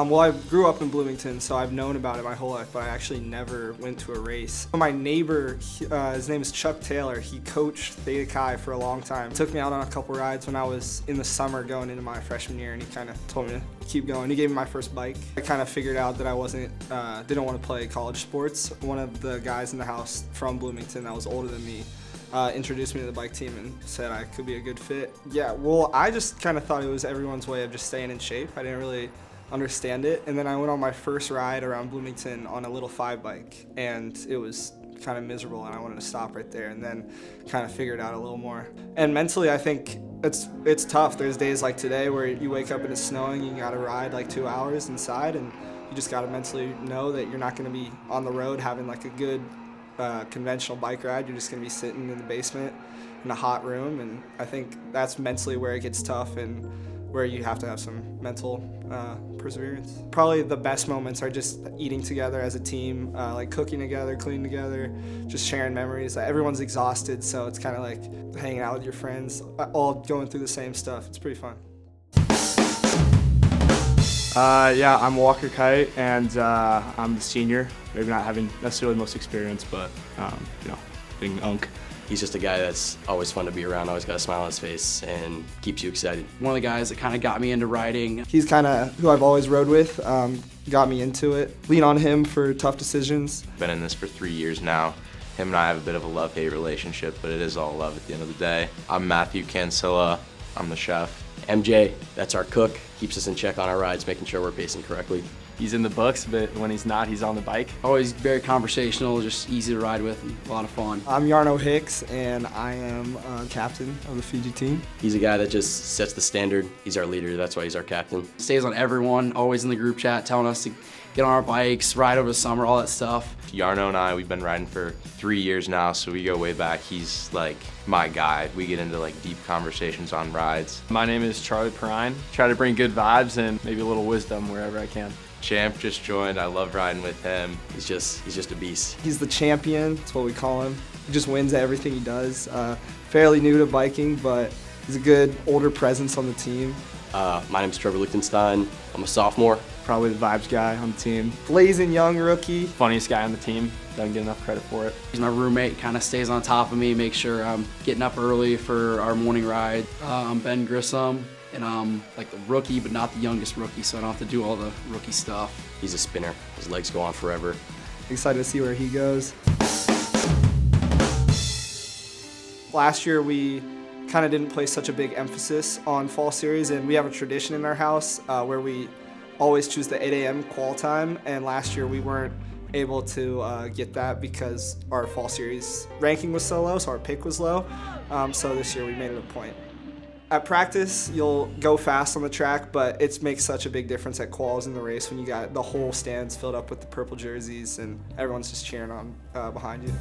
Well, I grew up in Bloomington, so I've known about it my whole life, but I actually never went to a race. My neighbor, his name is Chuck Taylor, he coached Theta Chi for a long time. Took me out on a couple rides when I was in the summer going into my freshman year, and he kind of told me to keep going. He gave me my first bike. I kind of figured out that I didn't want to play college sports. One of the guys in the house from Bloomington that was older than me introduced me to the bike team and said I could be a good fit. Yeah, well, I just kind of thought it was everyone's way of just staying in shape. I didn't really understand it, and then I went on my first ride around Bloomington on a little 5 bike, and it was kind of miserable, and I wanted to stop right there, and then kind of figure it out a little more. And mentally, I think it's tough. There's days like today where you wake up and it's snowing, you gotta ride like 2 hours inside, and you just gotta mentally know that you're not gonna be on the road having like a good conventional bike ride. You're just gonna be sitting in the basement in a hot room, and I think that's mentally where it gets tough and where you have to have some mental perseverance. Probably the best moments are just eating together as a team, like cooking together, cleaning together, just sharing memories. Everyone's exhausted, so it's kind of like hanging out with your friends, all going through the same stuff. It's pretty fun. Yeah, I'm Walker Kite, and I'm the senior. Maybe not having necessarily the most experience, but being Unk. He's just a guy that's always fun to be around, always got a smile on his face, and keeps you excited. One of the guys that kind of got me into riding. He's kind of who I've always rode with, got me into it. Lean on him for tough decisions. Been in this for 3 years now. Him and I have a bit of a love-hate relationship, but it is all love at the end of the day. I'm Matthew Cancilla. I'm the chef. MJ, that's our cook, keeps us in check on our rides, making sure we're pacing correctly. He's in the books, but when he's not, he's on the bike. Always very conversational, just easy to ride with, and a lot of fun. I'm Yarno Hicks, and I am captain of the Fiji team. He's a guy that just sets the standard. He's our leader, that's why he's our captain. Stays on everyone, always in the group chat, telling us to get on our bikes, ride over the summer, all that stuff. Yarno and I, we've been riding for 3 years now, so we go way back. He's like my guy. We get into like deep conversations on rides. My name is Charlie Perrine. Try to bring good vibes and maybe a little wisdom wherever I can. Champ just joined. I love riding with him. He's just a beast. He's the champion, that's what we call him. He just wins at everything he does. Fairly new to biking, but he's a good older presence on the team. My name's Trevor Lichtenstein. I'm a sophomore. Probably the vibes guy on the team. Blazing young rookie. Funniest guy on the team. Doesn't get enough credit for it. He's my roommate, kind of stays on top of me, makes sure I'm getting up early for our morning ride. I'm Ben Grissom, and I'm like the rookie, but not the youngest rookie, so I don't have to do all the rookie stuff. He's a spinner. His legs go on forever. Excited to see where he goes. Last year we kind of didn't place such a big emphasis on fall series, and we have a tradition in our house where we always choose the 8 a.m. qual time, and last year we weren't able to get that because our fall series ranking was so low, so our pick was low, so this year we made it a point. At practice, you'll go fast on the track, but it makes such a big difference at quals in the race when you got the whole stands filled up with the purple jerseys and everyone's just cheering on behind you.